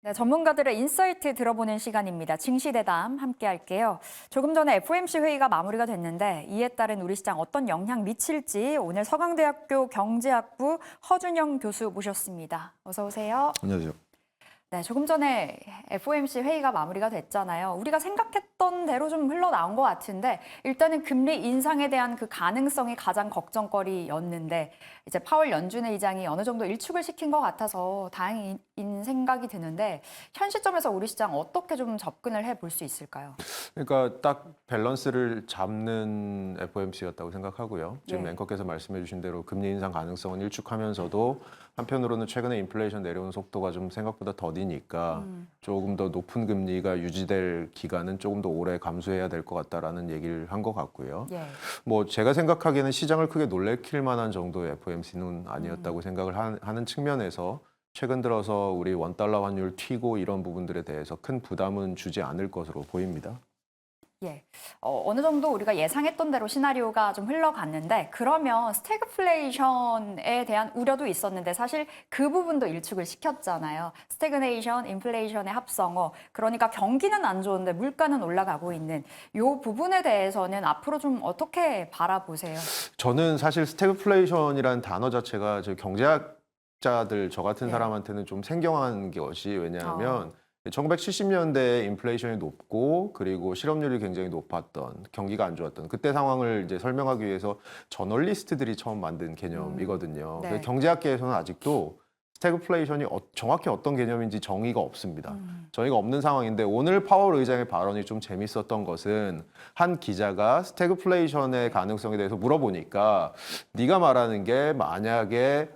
네, 전문가들의 인사이트 들어보는 시간입니다. 증시대담 함께 할게요. 조금 전에 FOMC 회의가 마무리가 됐는데 이에 따른 우리 시장 어떤 영향 미칠지 오늘 서강대학교 경제학부 허준영 교수 모셨습니다. 어서 오세요. 안녕하세요. 네, 조금 전에 FOMC 회의가 마무리가 됐잖아요. 우리가 생각했던 대로 좀 흘러나온 것 같은데 일단은 금리 인상에 대한 그 가능성이 가장 걱정거리였는데 이제 파월 연준 의장이 어느 정도 일축을 시킨 것 같아서 다행인 생각이 드는데 현 시점에서 우리 시장 어떻게 좀 접근을 해볼 수 있을까요? 그러니까 딱 밸런스를 잡는 FOMC였다고 생각하고요. 지금 예. 앵커께서 말씀해 주신 대로 금리 인상 가능성은 일축하면서도 한편으로는 최근에 인플레이션 내려오는 속도가 좀 생각보다 더디니까 조금 더 높은 금리가 유지될 기간은 조금 더 오래 감수해야 될 것 같다라는 얘기를 한 것 같고요. 예. 뭐 제가 생각하기에는 시장을 크게 놀래킬 만한 정도의 FOMC는 아니었다고 생각을 하는 측면에서 최근 들어서 우리 원달러 환율 튀고 이런 부분들에 대해서 큰 부담은 주지 않을 것으로 보입니다. 예. 어느 정도 우리가 예상했던 대로 시나리오가 좀 흘러갔는데 그러면 스태그플레이션에 대한 우려도 있었는데 사실 그 부분도 일축을 시켰잖아요. 스태그네이션, 인플레이션의 합성어. 그러니까 경기는 안 좋은데 물가는 올라가고 있는 이 부분에 대해서는 앞으로 좀 어떻게 바라보세요? 저는 사실 스태그플레이션이라는 단어 자체가 저 경제학자들 저 같은 네. 사람한테는 좀 생경한 것이 어. 왜냐하면 1970년대에 인플레이션이 높고 그리고 실업률이 굉장히 높았던 경기가 안 좋았던 그때 상황을 이제 설명하기 위해서 저널리스트들이 처음 만든 개념이거든요. 네. 그래서 경제학계에서는 아직도 스태그플레이션이 정확히 어떤 개념인지 정의가 없습니다. 정의가 없는 상황인데 오늘 파월 의장의 발언이 좀 재밌었던 것은 한 기자가 스태그플레이션의 가능성에 대해서 물어보니까 네가 말하는 게 만약에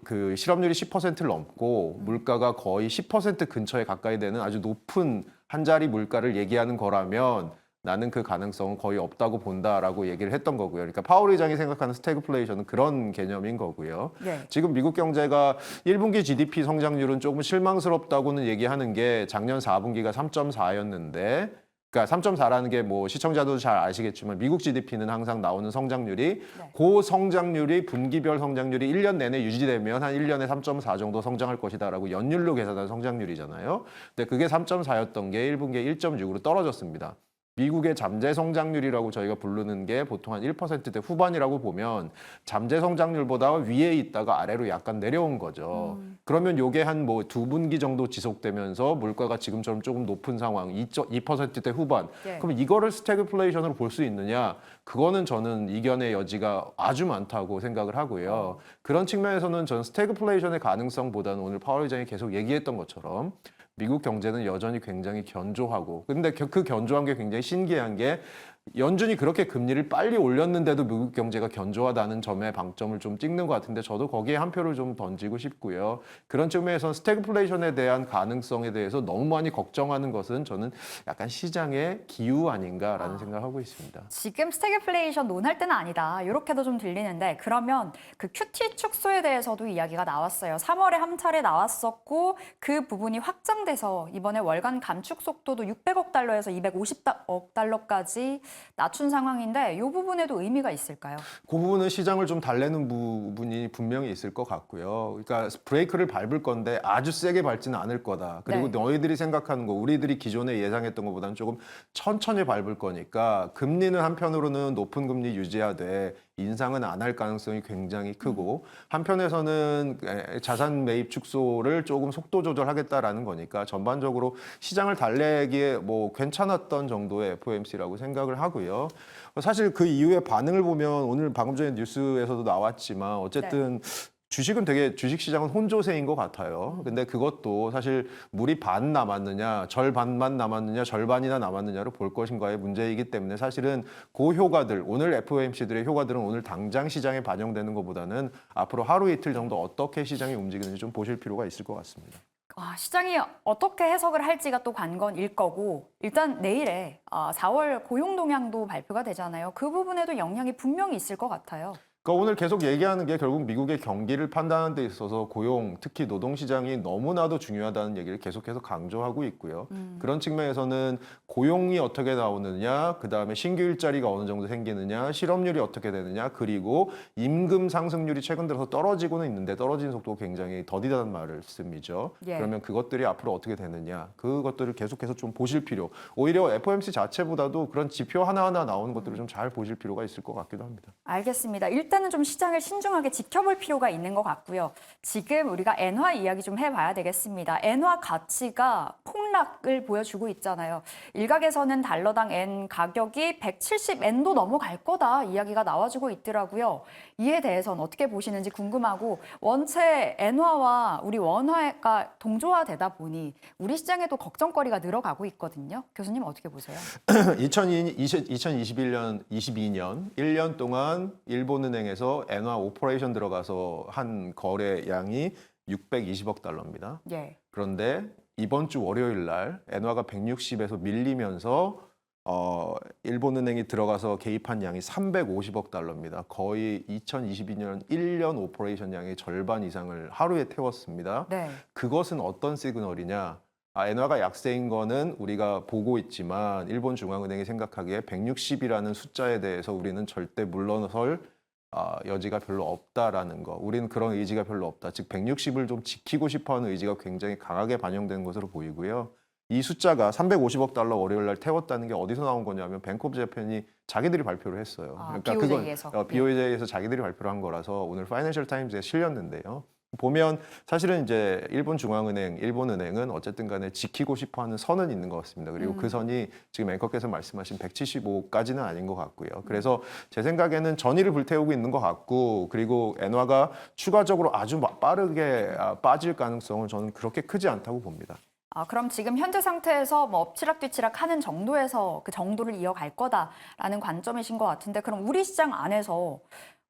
그 실업률이 10%를 넘고 물가가 거의 10% 근처에 가까이 되는 아주 높은 한 자리 물가를 얘기하는 거라면 나는 그 가능성은 거의 없다고 본다라고 얘기를 했던 거고요. 그러니까 파월 의장이 생각하는 스태그플레이션은 그런 개념인 거고요. 네. 지금 미국 경제가 1분기 GDP 성장률은 조금 실망스럽다고는 얘기하는 게 작년 4분기가 3.4였는데 그러니까 3.4라는 게 뭐 시청자도 잘 아시겠지만 미국 GDP는 항상 나오는 성장률이 네. 그 성장률이 분기별 성장률이 1년 내내 유지되면 한 1년에 3.4 정도 성장할 것이다라고 연율로 계산한 성장률이잖아요. 근데 그게 3.4였던 게 1분기에 1.6으로 떨어졌습니다. 미국의 잠재 성장률이라고 저희가 부르는 게 보통 한 1%대 후반이라고 보면 잠재 성장률보다 위에 있다가 아래로 약간 내려온 거죠. 그러면 요게 한 뭐 2분기 정도 지속되면서 물가가 지금처럼 조금 높은 상황, 2%대 후반. 네. 그럼 이거를 스태그플레이션으로 볼 수 있느냐? 그거는 저는 이견의 여지가 아주 많다고 생각을 하고요. 그런 측면에서는 저는 스태그플레이션의 가능성보다는 오늘 파월 의장이 계속 얘기했던 것처럼 미국 경제는 여전히 굉장히 견조하고 근데 그 견조한 게 굉장히 신기한 게 연준이 그렇게 금리를 빨리 올렸는데도 미국 경제가 견조하다는 점에 방점을 좀 찍는 것 같은데 저도 거기에 한 표를 좀 던지고 싶고요. 그런 측면에서는 스태그플레이션에 대한 가능성에 대해서 너무 많이 걱정하는 것은 저는 약간 시장의 기우 아닌가라는 생각을 하고 있습니다. 지금 스태그플레이션 논할 때는 아니다. 이렇게도 좀 들리는데 그러면 그 QT 축소에 대해서도 이야기가 나왔어요. 3월에 한 차례 나왔었고 그 부분이 확장돼서 이번에 월간 감축 속도도 600억 달러에서 250억 달러까지 낮춘 상황인데 이 부분에도 의미가 있을까요? 그 부분은 시장을 좀 달래는 부분이 분명히 있을 것 같고요. 그러니까 브레이크를 밟을 건데 아주 세게 밟지는 않을 거다. 그리고 네. 너희들이 생각하는 거, 우리들이 기존에 예상했던 것보다는 조금 천천히 밟을 거니까 금리는 한편으로는 높은 금리 유지하되 인상은 안 할 가능성이 굉장히 크고 한편에서는 자산 매입 축소를 조금 속도 조절하겠다라는 거니까 전반적으로 시장을 달래기에 뭐 괜찮았던 정도의 FOMC라고 생각을 하고요. 사실 그 이후에 반응을 보면 오늘 방금 전에 뉴스에서도 나왔지만 어쨌든 주식은 되게 주식시장은 혼조세인 것 같아요. 근데 그것도 사실 물이 반 남았느냐, 절 반만 남았느냐, 절반이나 남았느냐를 볼 것인가의 문제이기 때문에 사실은 그 효과들, 오늘 FOMC들의 효과들은 오늘 당장 시장에 반영되는 것보다는 앞으로 하루 이틀 정도 어떻게 시장이 움직이는지 좀 보실 필요가 있을 것 같습니다. 시장이 어떻게 해석을 할지가 또 관건일 거고 일단 내일에 4월 고용 동향도 발표가 되잖아요. 그 부분에도 영향이 분명히 있을 것 같아요. 그러니까 오늘 계속 얘기하는 게 결국 미국의 경기를 판단하는 데 있어서 고용, 특히 노동시장이 너무나도 중요하다는 얘기를 계속해서 강조하고 있고요. 그런 측면에서는 고용이 어떻게 나오느냐, 그다음에 신규 일자리가 어느 정도 생기느냐, 실업률이 어떻게 되느냐, 그리고 임금 상승률이 최근 들어서 떨어지고는 있는데 떨어지는 속도가 굉장히 더디다는 말씀이죠. 예. 그러면 그것들이 앞으로 어떻게 되느냐, 그것들을 계속해서 좀 보실 필요. 오히려 FOMC 자체보다도 그런 지표 하나하나 나오는 것들을 좀 잘 보실 필요가 있을 것 같기도 합니다. 알겠습니다. 일단은 좀 시장을 신중하게 지켜볼 필요가 있는 것 같고요. 지금 우리가 엔화 이야기 좀 해봐야 되겠습니다. 엔화 가치가 폭락을 보여주고 있잖아요. 일각에서는 달러당 엔 가격이 170엔도 넘어갈 거다 이야기가 나와주고 있더라고요. 이에 대해서는 어떻게 보시는지 궁금하고 원체 엔화와 우리 원화가 동조화되다 보니 우리 시장에도 걱정거리가 늘어가고 있거든요. 교수님 어떻게 보세요? 2022년 1년 동안 일본은행에서 엔화 오퍼레이션 들어가서 한 거래량이 620억 달러입니다. 예. 그런데 이번 주 월요일 날 엔화가 160에서 밀리면서 일본은행이 들어가서 개입한 양이 350억 달러입니다. 거의 2022년 1년 오퍼레이션 양의 절반 이상을 하루에 태웠습니다. 네. 그것은 어떤 시그널이냐? 엔화가 약세인 거는 우리가 보고 있지만 일본 중앙은행이 생각하기에 160이라는 숫자에 대해서 우리는 절대 물러설 여지가 별로 없다라는 거. 우리는 그런 의지가 별로 없다. 즉 160을 좀 지키고 싶어하는 의지가 굉장히 강하게 반영된 것으로 보이고요. 이 숫자가 350억 달러 월요일 날 태웠다는 게 어디서 나온 거냐면 뱅크 오브 재팬이 자기들이 발표를 했어요. BOJ에서. BOJ에서 자기들이 발표를 한 거라서 오늘 파이낸셜 타임즈에 실렸는데요. 보면 사실은 이제 일본은행은 어쨌든 간에 지키고 싶어 하는 선은 있는 것 같습니다. 그리고 그 선이 지금 앵커께서 말씀하신 175까지는 아닌 것 같고요. 그래서 제 생각에는 전의를 불태우고 있는 것 같고, 그리고 엔화가 추가적으로 아주 빠르게 빠질 가능성은 저는 그렇게 크지 않다고 봅니다. 그럼 지금 현재 상태에서 뭐 엎치락뒤치락 하는 정도에서 그 정도를 이어갈 거다라는 관점이신 것 같은데, 그럼 우리 시장 안에서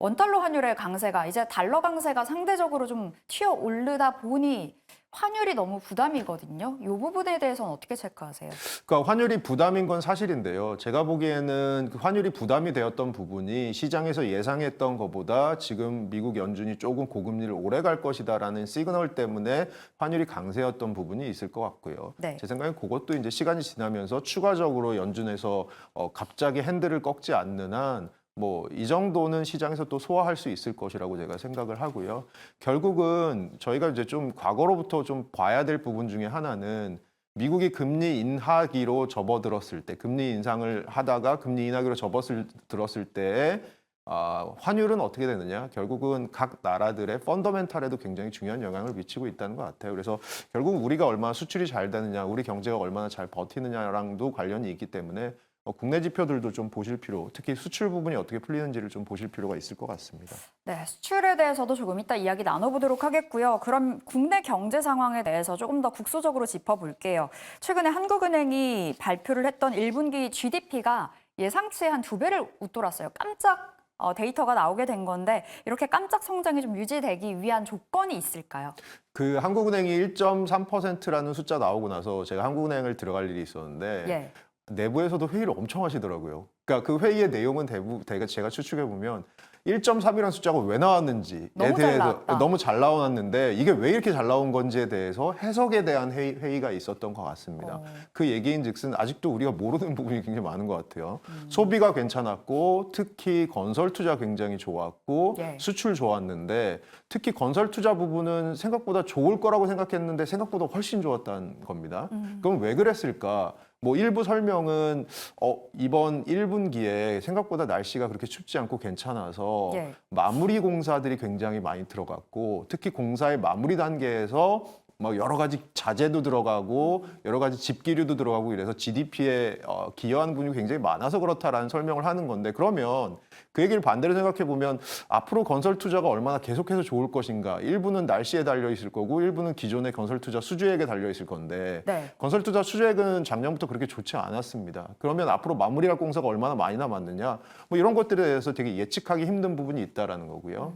원달러 환율의 강세가 이제 달러 강세가 상대적으로 좀 튀어 오르다 보니 환율이 너무 부담이거든요. 이 부분에 대해서는 어떻게 체크하세요? 그러니까 환율이 부담인 건 사실인데요. 제가 보기에는 그 환율이 부담이 되었던 부분이 시장에서 예상했던 것보다 지금 미국 연준이 조금 고금리를 오래 갈 것이다라는 시그널 때문에 환율이 강세였던 부분이 있을 것 같고요. 네. 제 생각엔 그것도 이제 시간이 지나면서 추가적으로 연준에서 갑자기 핸들을 꺾지 않는 한 뭐 이 정도는 시장에서 또 소화할 수 있을 것이라고 제가 생각을 하고요. 결국은 저희가 이제 좀 과거로부터 좀 봐야 될 부분 중에 하나는 미국이 금리 인하기로 접어들었을 때, 금리 인상을 하다가 금리 인하기로 접어들었을 때에 환율은 어떻게 되느냐? 결국은 각 나라들의 펀더멘탈에도 굉장히 중요한 영향을 미치고 있다는 것 같아요. 그래서 결국 우리가 얼마나 수출이 잘 되느냐, 우리 경제가 얼마나 잘 버티느냐랑도 관련이 있기 때문에 국내 지표들도 좀 보실 필요, 특히 수출 부분이 어떻게 풀리는지를 좀 보실 필요가 있을 것 같습니다. 네, 수출에 대해서도 조금 이따 이야기 나눠보도록 하겠고요. 그럼 국내 경제 상황에 대해서 조금 더 국소적으로 짚어볼게요. 최근에 한국은행이 발표를 했던 1분기 GDP가 예상치의 한 2배를 웃돌았어요. 깜짝 데이터가 나오게 된 건데 이렇게 깜짝 성장이 좀 유지되기 위한 조건이 있을까요? 그 한국은행이 1.3%라는 숫자 나오고 나서 제가 한국은행을 들어갈 일이 있었는데 예. 내부에서도 회의를 엄청 하시더라고요. 그러니까 그 회의의 내용은 대개 제가 추측해 보면 1.3이라는 숫자가 왜 나왔는지에 너무 잘 대해서 나왔다. 너무 잘 나왔는데 이게 왜 이렇게 잘 나온 건지에 대해서 해석에 대한 회의가 있었던 것 같습니다. 그 얘기인즉슨 아직도 우리가 모르는 부분이 굉장히 많은 것 같아요. 소비가 괜찮았고 특히 건설 투자 굉장히 좋았고 예. 수출 좋았는데 특히 건설 투자 부분은 생각보다 좋을 거라고 생각했는데 생각보다 훨씬 좋았다는 겁니다. 그럼 왜 그랬을까? 뭐 일부 설명은 이번 1분기에 생각보다 날씨가 그렇게 춥지 않고 괜찮아서 예. 마무리 공사들이 굉장히 많이 들어갔고 특히 공사의 마무리 단계에서 막 여러 가지 자재도 들어가고 여러 가지 집기류도 들어가고 이래서 GDP에 기여하는 부분이 굉장히 많아서 그렇다라는 설명을 하는 건데, 그러면 그 얘기를 반대로 생각해 보면 앞으로 건설 투자가 얼마나 계속해서 좋을 것인가, 일부는 날씨에 달려 있을 거고 일부는 기존의 건설 투자 수주액에 달려 있을 건데 네. 건설 투자 수주액은 작년부터 그렇게 좋지 않았습니다. 그러면 앞으로 마무리할 공사가 얼마나 많이 남았느냐, 뭐 이런 것들에 대해서 되게 예측하기 힘든 부분이 있다라는 거고요.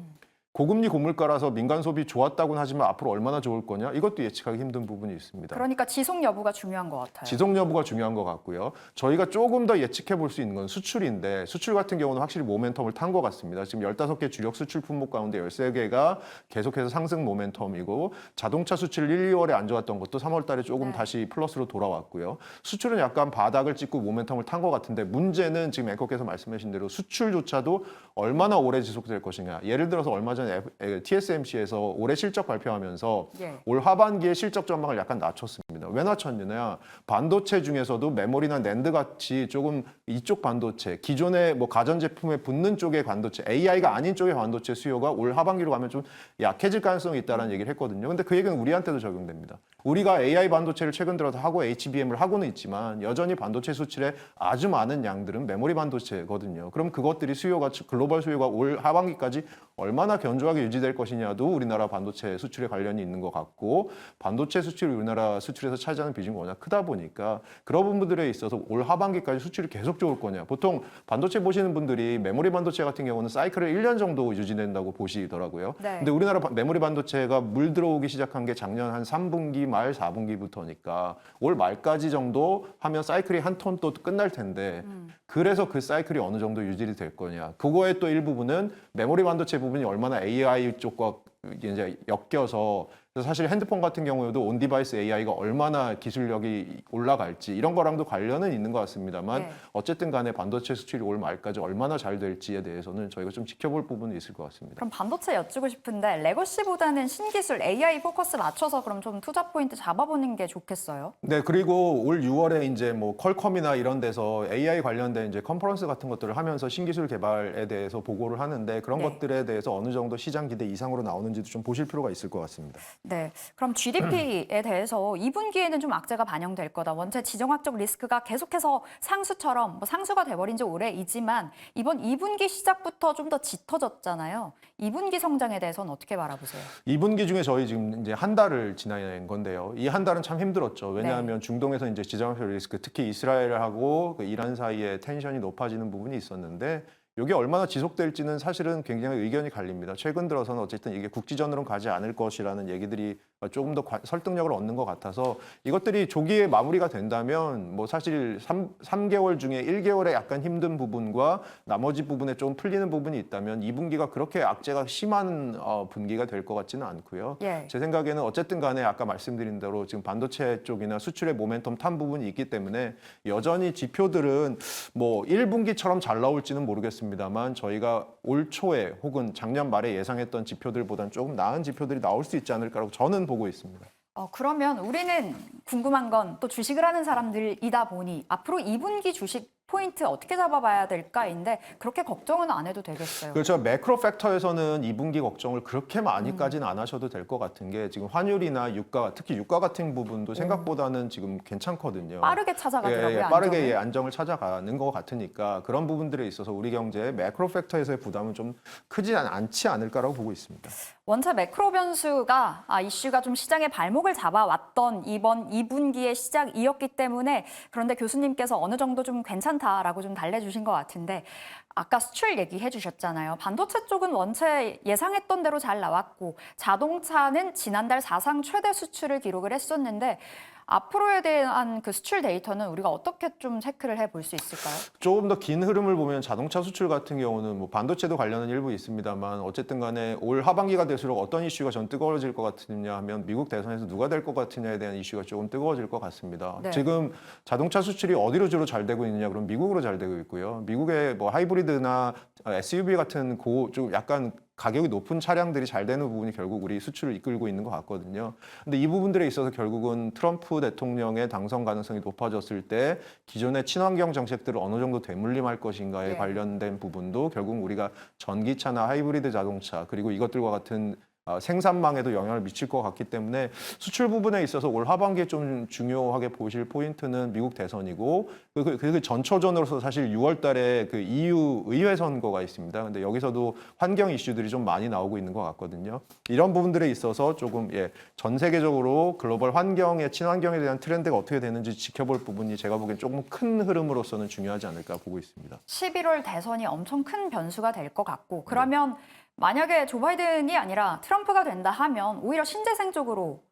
고금리 고물가라서 민간 소비 좋았다고는 하지만 앞으로 얼마나 좋을 거냐? 이것도 예측하기 힘든 부분이 있습니다. 그러니까 지속 여부가 중요한 것 같아요. 지속 여부가 중요한 것 같고요. 저희가 조금 더 예측해 볼 수 있는 건 수출인데 수출 같은 경우는 확실히 모멘텀을 탄 것 같습니다. 지금 15개 주력 수출 품목 가운데 13개가 계속해서 상승 모멘텀이고 자동차 수출 1, 2월에 안 좋았던 것도 3월 달에 조금 네. 다시 플러스로 돌아왔고요. 수출은 약간 바닥을 찍고 모멘텀을 탄 것 같은데 문제는 지금 앵커께서 말씀하신 대로 수출조차도 얼마나 오래 지속될 것이냐. 예를 들어서 얼마 전에 TSMC에서 올해 실적 발표하면서 예. 올 하반기에 실적 전망을 약간 낮췄습니다. 왜 낮췄느냐? 반도체 중에서도 메모리나 낸드 같이 조금 이쪽 반도체, 기존의 뭐 가전제품에 붙는 쪽의 반도체, AI가 아닌 쪽의 반도체 수요가 올 하반기로 가면 좀 약해질 가능성이 있다는 얘기를 했거든요. 근데 그 얘기는 우리한테도 적용됩니다. 우리가 AI 반도체를 최근 들어서 하고 HBM을 하고는 있지만 여전히 반도체 수출의 아주 많은 양들은 메모리 반도체거든요. 그럼 그것들이 수요가 글로벌 수요가 올 하반기까지 얼마나 견조하게 유지될 것이냐도 우리나라 반도체 수출에 관련이 있는 것 같고 반도체 수출이 우리나라 수출에서 차지하는 비중이 워낙 크다 보니까 그런 부분들에 있어서 올 하반기까지 수출이 계속 좋을 거냐. 보통 반도체 보시는 분들이 메모리 반도체 같은 경우는 사이클을 1년 정도 유지된다고 보시더라고요. 네. 근데 우리나라 메모리 반도체가 물 들어오기 시작한 게 작년 한 3분기 말 4분기부터니까 올 말까지 정도 하면 사이클이 한 톤 또 끝날 텐데 그래서 그 사이클이 어느 정도 유지이 될 거냐. 그거의 또 일부분은 메모리 반도체 부분이 얼마나 AI 쪽과 이제 엮여서 그래서 사실 핸드폰 같은 경우에도 온 디바이스 AI가 얼마나 기술력이 올라갈지 이런 거랑도 관련은 있는 것 같습니다만 네. 어쨌든 간에 반도체 수출이 올 말까지 얼마나 잘 될지에 대해서는 저희가 좀 지켜볼 부분이 있을 것 같습니다. 그럼 반도체 여쭈고 싶은데 레거시보다는 신기술 AI 포커스 맞춰서 그럼 좀 투자 포인트 잡아보는 게 좋겠어요. 네, 그리고 올 6월에 이제 뭐 퀄컴이나 이런 데서 AI 관련된 이제 컨퍼런스 같은 것들을 하면서 신기술 개발에 대해서 보고를 하는데 그런 네. 것들에 대해서 어느 정도 시장 기대 이상으로 나오는지도 좀 보실 필요가 있을 것 같습니다. 네, 그럼 GDP에 대해서 2분기에는 좀 악재가 반영될 거다. 원체 지정학적 리스크가 계속해서 상수처럼 뭐 상수가 돼버린 지 오래이지만 이번 2분기 시작부터 좀 더 짙어졌잖아요. 2분기 성장에 대해서는 어떻게 바라보세요? 2분기 중에 저희 지금 이제 한 달을 지나는 건데요. 이 한 달은 참 힘들었죠. 왜냐하면 중동에서 이제 지정학적 리스크, 특히 이스라엘하고 그 이란 사이에 텐션이 높아지는 부분이 있었는데 이게 얼마나 지속될지는 사실은 굉장히 의견이 갈립니다. 최근 들어서는 어쨌든 이게 국지전으로는 가지 않을 것이라는 얘기들이 조금 더 설득력을 얻는 것 같아서 이것들이 조기에 마무리가 된다면 뭐 사실 3개월 중에 1개월에 약간 힘든 부분과 나머지 부분에 좀 풀리는 부분이 있다면 2분기가 그렇게 악재가 심한 분기가 될 것 같지는 않고요. 예. 제 생각에는 어쨌든 간에 아까 말씀드린 대로 지금 반도체 쪽이나 수출의 모멘텀 탄 부분이 있기 때문에 여전히 지표들은 뭐 1분기처럼 잘 나올지는 모르겠습니다만 저희가 올 초에 혹은 작년 말에 예상했던 지표들보다는 조금 나은 지표들이 나올 수 있지 않을까라고 저는 보고 있습니다. 그러면 우리는 궁금한 건 또 주식을 하는 사람들이다 보니 앞으로 2분기 주식 포인트 어떻게 잡아봐야 될까인데 그렇게 걱정은 안 해도 되겠어요. 그렇죠. 매크로 팩터에서는 2분기 걱정을 그렇게 많이까지는 안 하셔도 될 것 같은 게 지금 환율이나 유가, 특히 유가 같은 부분도 생각보다는 지금 괜찮거든요. 빠르게 찾아가더라고요. 빠르게 안정을. 안정을 찾아가는 것 같으니까 그런 부분들에 있어서 우리 경제의 매크로 팩터에서의 부담은 좀 크지 않지 않을까라고 보고 있습니다. 원체 매크로 변수가 이슈가 좀 시장의 발목을 잡아왔던 이번 2분기의 시작이었기 때문에 그런데 교수님께서 어느 정도 좀 괜찮다라고 좀 달래주신 것 같은데 아까 수출 얘기해 주셨잖아요. 반도체 쪽은 원체 예상했던 대로 잘 나왔고 자동차는 지난달 사상 최대 수출을 기록을 했었는데 앞으로에 대한 그 수출 데이터는 우리가 어떻게 좀 체크를 해볼 수 있을까요? 조금 더 긴 흐름을 보면 자동차 수출 같은 경우는 뭐 반도체도 관련은 일부 있습니다만 어쨌든 간에 올 하반기가 될수록 어떤 이슈가 전 뜨거워질 것 같으냐 하면 미국 대선에서 누가 될 것 같으냐에 대한 이슈가 조금 뜨거워질 것 같습니다. 네. 지금 자동차 수출이 어디로 주로 잘 되고 있느냐 그럼 미국으로 잘 되고 있고요. 미국의 뭐 하이브리드나 SUV 같은 좀 약간 가격이 높은 차량들이 잘 되는 부분이 결국 우리 수출을 이끌고 있는 것 같거든요. 근데 이 부분들에 있어서 결국은 트럼프 대통령의 당선 가능성이 높아졌을 때 기존의 친환경 정책들을 어느 정도 되물림할 것인가에 네. 관련된 부분도 결국 우리가 전기차나 하이브리드 자동차 그리고 이것들과 같은 생산망에도 영향을 미칠 것 같기 때문에 수출 부분에 있어서 올 하반기에 좀 중요하게 보실 포인트는 미국 대선이고 그 전초전으로서 사실 6월 달에 그 EU 의회 선거가 있습니다. 근데 여기서도 환경 이슈들이 좀 많이 나오고 있는 것 같거든요. 이런 부분들에 있어서 조금 전 세계적으로 글로벌 환경의 친환경에 대한 트렌드가 어떻게 되는지 지켜볼 부분이 제가 보기엔 조금 큰 흐름으로서는 중요하지 않을까 보고 있습니다. 11월 대선이 엄청 큰 변수가 될 것 같고 그러면 만약에 조 바이든이 아니라 트럼프가 된다 하면 오히려 신재생 쪽으로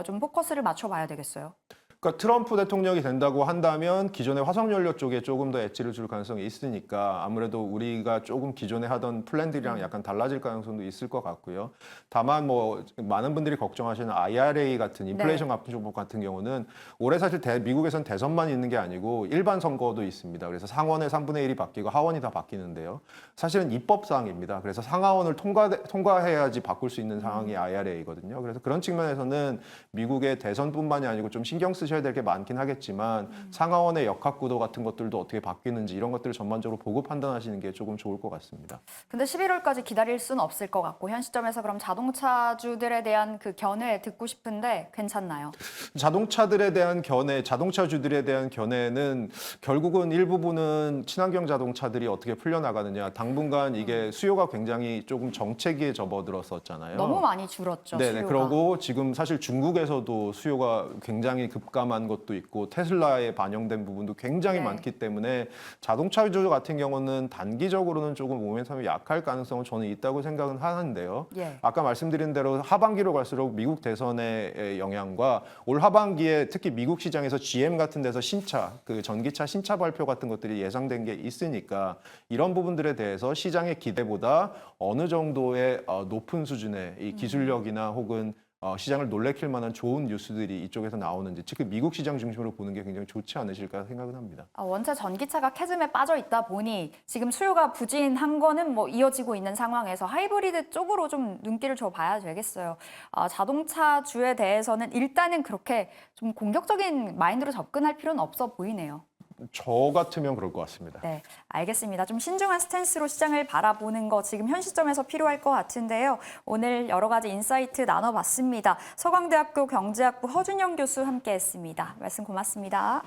좀 포커스를 맞춰봐야 되겠어요. 그러니까 트럼프 대통령이 된다고 한다면 기존의 화석연료 쪽에 조금 더 엣지를 줄 가능성이 있으니까 아무래도 우리가 조금 기존에 하던 플랜들이랑 약간 달라질 가능성도 있을 것 같고요. 다만 뭐 많은 분들이 걱정하시는 IRA 같은 인플레이션 감축법 같은 경우는 올해 사실 미국에선 대선만 있는 게 아니고 일반 선거도 있습니다. 그래서 상원의 3분의 1이 바뀌고 하원이 다 바뀌는데요. 사실은 입법사항입니다. 그래서 상하원을 통과해야지 바꿀 수 있는 상황이 IRA거든요. 그래서 그런 측면에서는 미국의 대선뿐만이 아니고 좀 신경 쓰셔야 될 게 많긴 하겠지만 상하원의 역학구도 같은 것들도 어떻게 바뀌는지 이런 것들을 전반적으로 보고 판단하시는 게 조금 좋을 것 같습니다. 근데 11월까지 기다릴 수는 없을 것 같고 현 시점에서 그럼 자동차주들에 대한 그 견해 듣고 싶은데 괜찮나요? 자동차들에 대한 견해, 자동차주들에 대한 견해는 결국은 일부분은 친환경 자동차들이 어떻게 풀려나가느냐. 당분간 이게 수요가 굉장히 조금 정체기에 접어들었었잖아요. 너무 많이 줄었죠, 네네. 수요가. 그러고 지금 사실 중국에서도 수요가 굉장히 급감한 것도 있고 테슬라에 반영된 부분도 굉장히 네. 많기 때문에 자동차주 같은 경우는 단기적으로는 조금 모멘텀이 약할 가능성은 저는 있다고 생각은 하는데요. 예. 아까 말씀드린 대로 하반기로 갈수록 미국 대선의 영향과 올 하반기에 특히 미국 시장에서 GM 같은 데서 신차, 그 전기차 신차 발표 같은 것들이 예상된 게 있으니까 이런 부분들에 대해서 시장의 기대보다 어느 정도의 높은 수준의 이 기술력이나 혹은 시장을 놀래킬 만한 좋은 뉴스들이 이쪽에서 나오는지 특히 미국 시장 중심으로 보는 게 굉장히 좋지 않으실까 생각은 합니다. 원체 전기차가 캐즘에 빠져 있다 보니 지금 수요가 부진한 거는 뭐 이어지고 있는 상황에서 하이브리드 쪽으로 좀 눈길을 줘봐야 되겠어요. 자동차주에 대해서는 일단은 그렇게 좀 공격적인 마인드로 접근할 필요는 없어 보이네요. 저 같으면 그럴 것 같습니다. 네, 알겠습니다. 좀 신중한 스탠스로 시장을 바라보는 거 지금 현 시점에서 필요할 것 같은데요. 오늘 여러 가지 인사이트 나눠봤습니다. 서강대학교 경제학부 허준영 교수 함께했습니다. 말씀 고맙습니다.